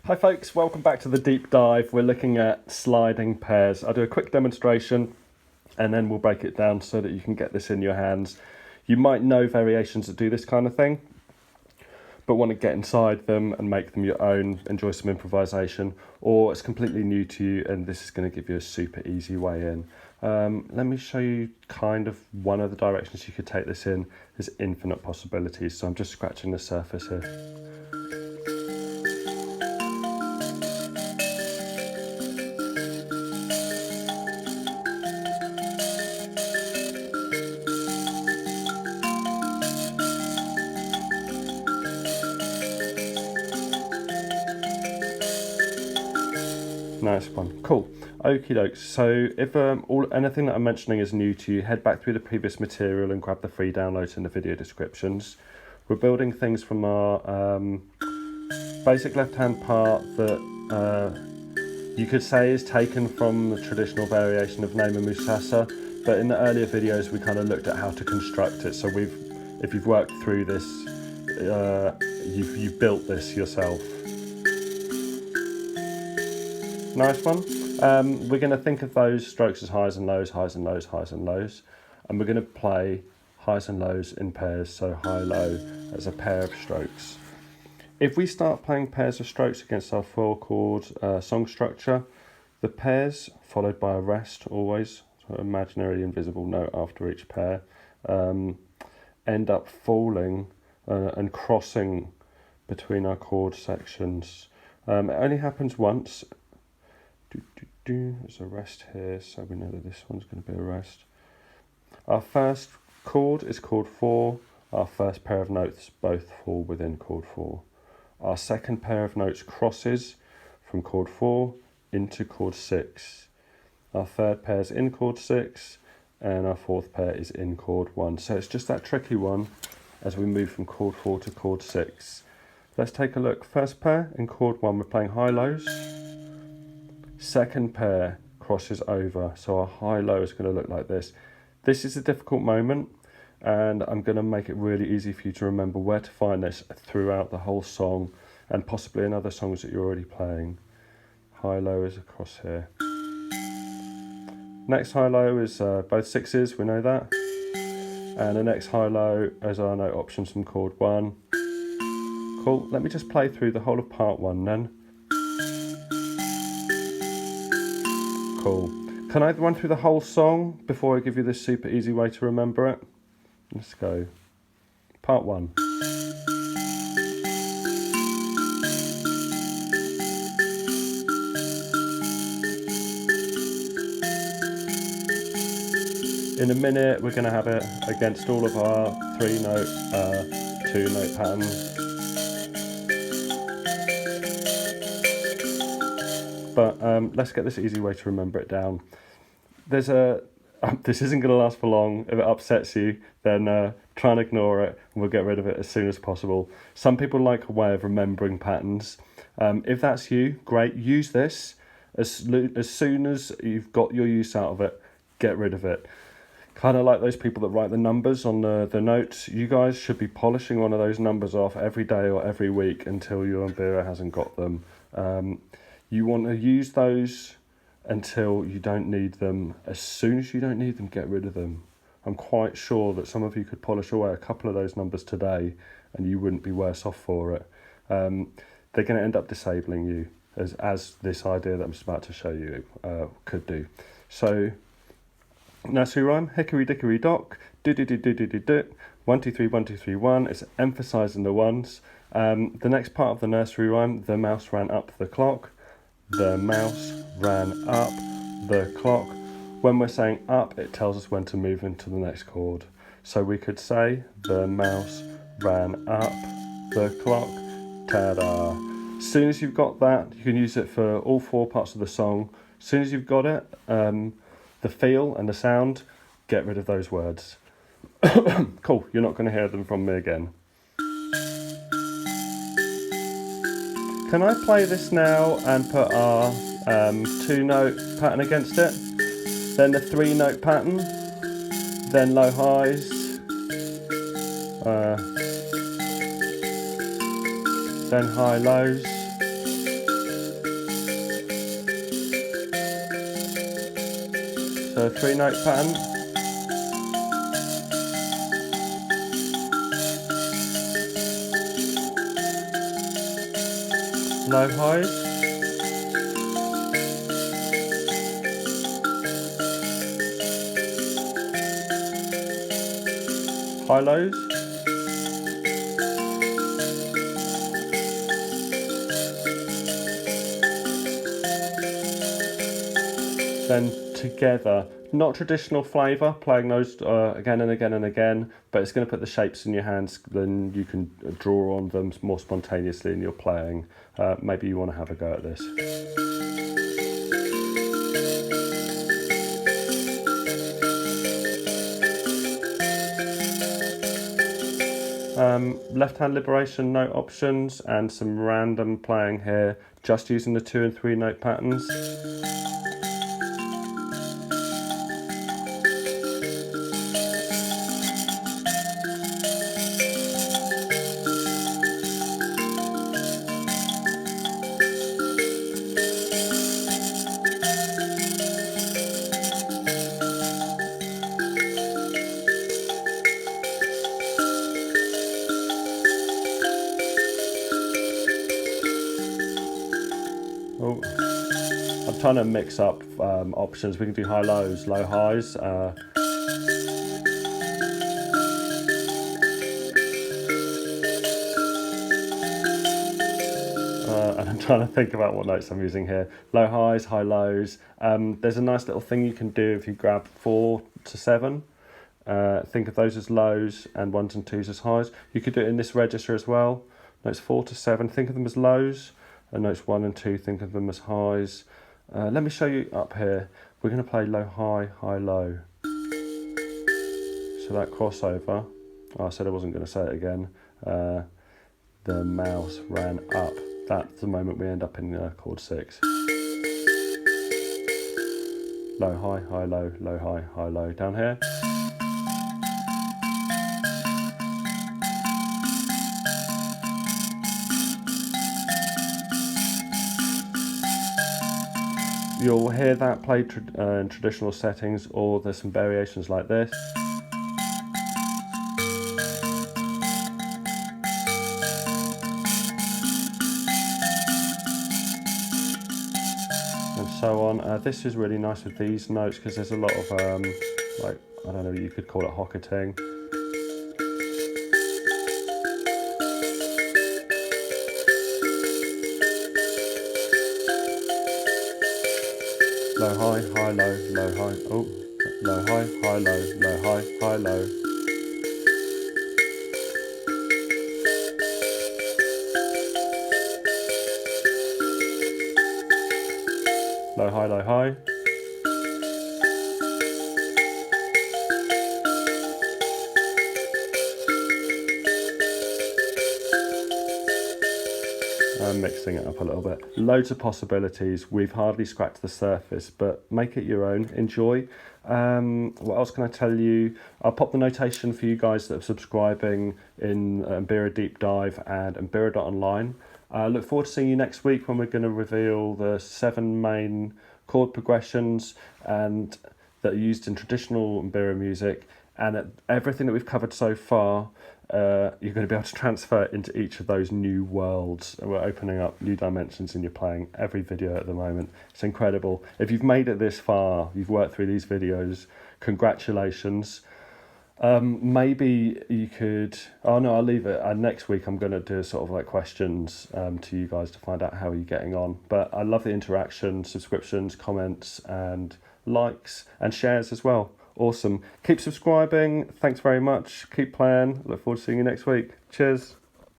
Hi folks, welcome back to the deep dive. We're looking at sliding pairs. I'll do a quick demonstration and then we'll break it down so that you can get this in your hands. You might know variations that do this kind of thing, but want to get inside them and make them your own, enjoy some improvisation, or it's completely new to you and this is going to give you a super easy way in. Let me show you kind of one of the directions you could take this in. There's infinite possibilities, so I'm just scratching the surface here. Nice one, cool. Okie dokes. So if anything that I'm mentioning is new to you, head back through the previous material and grab the free downloads in the video descriptions. We're building things from our basic left-hand part that you could say is taken from the traditional variation of Nema Musasa, but in the earlier videos we kind of looked at how to construct it. So if you've worked through this, you've built this yourself. Nice one. We're going to think of those strokes as highs and lows, highs and lows, highs and lows. And we're going to play highs and lows in pairs, so high-low as a pair of strokes. If we start playing pairs of strokes against our 4-chord song structure, the pairs followed by a rest always, so an imaginary invisible note after each pair, end up falling and crossing between our chord sections. It only happens once. There's a rest here, so we know that this one's going to be a rest. Our first chord is chord 4. Our first pair of notes both fall within chord 4. Our second pair of notes crosses from chord 4 into chord 6. Our third pair is in chord 6, and our fourth pair is in chord 1. So it's just that tricky one as we move from chord 4 to chord 6. Let's take a look. First pair in chord 1, we're playing high-lows. Second pair crosses over, so our high-low is going to look like this. This is a difficult moment, and I'm going to make it really easy for you to remember where to find this throughout the whole song, and possibly in other songs that you're already playing. High-low is across here. Next high-low is both sixes, we know that. And the next high-low is our note options from chord 1. Cool, let me just play through the whole of part 1 then. Cool. Can I run through the whole song before I give you this super easy way to remember it? Let's go. Part 1. In a minute we're going to have it against all of our 3-note, 2-note patterns. But let's get this easy way to remember it down. There's this isn't going to last for long. If it upsets you, then try and ignore it, and we'll get rid of it as soon as possible. Some people like a way of remembering patterns. If that's you, great. Use this. As soon as you've got your use out of it, get rid of it. Kind of like those people that write the numbers on the notes. You guys should be polishing one of those numbers off every day or every week until your Mbira hasn't got them. You want to use those until you don't need them. As soon as you don't need them, get rid of them. I'm quite sure that some of you could polish away a couple of those numbers today and you wouldn't be worse off for it. They're going to end up disabling you, as this idea that I'm just about to show you could do. So, nursery rhyme, hickory dickory dock, do do do do do do do, 1 2 3 1 2 3 1. It's emphasising the ones. The next part of the nursery rhyme, the mouse ran up the clock. The mouse ran up the clock. When we're saying up, it tells us when to move into the next chord. So we could say, the mouse ran up the clock. Ta-da! As soon as you've got that, you can use it for all 4 parts of the song. As soon as you've got it, the feel and the sound, get rid of those words. Cool, you're not going to hear them from me again. Can I play this now and put our 2-note pattern against it? Then the 3-note pattern, then low highs, then high lows, So 3-note pattern. Low highs. High lows. Then together. Not traditional flavour, playing those again and again and again, but it's going to put the shapes in your hands, then you can draw on them more spontaneously in your playing. Maybe you want to have a go at this. Left hand liberation note options and some random playing here, just using the 2 and 3 note patterns. Oh, I'm trying to mix up options. We can do high lows, low highs. And I'm trying to think about what notes I'm using here. Low highs, high lows. There's a nice little thing you can do if you grab 4 to 7. Think of those as lows and 1s and 2s as highs. You could do it in this register as well. Notes 4 to 7, think of them as lows. And notes 1 and 2, think of them as highs. Let me show you up here. We're going to play low, high, high, low. So that crossover, I said I wasn't going to say it again. The mouse ran up. That's the moment we end up in chord 6. Low, high, high, low, low, high, high, low. Down here. You'll hear that played in traditional settings, or there's some variations like this. And so on. This is really nice with these notes because there's a lot of, like, I don't know, you could call it hocketing. Low, high, high, low, low, high, oh, low, high, high, low, low, high, low. Low, high, low, high. I'm mixing it up a little bit. Loads of possibilities. We've hardly scratched the surface, but make it your own. Enjoy. What else can I tell you? I'll pop the notation for you guys that are subscribing in Mbira Deep Dive and Mbira.online. Look forward to seeing you next week when we're going to reveal the 7 main chord progressions and that are used in traditional Mbira music, and everything that we've covered so far. You're going to be able to transfer into each of those new worlds. We're opening up new dimensions in your playing every video at the moment. It's incredible. If you've made it this far, you've worked through these videos, congratulations. Maybe you could, oh no, I'll leave it. Next week I'm going to do sort of like questions to you guys to find out how you're getting on. But I love the interaction, subscriptions, comments and likes and shares as well. Awesome. Keep subscribing. Thanks very much. Keep playing. Look forward to seeing you next week. Cheers.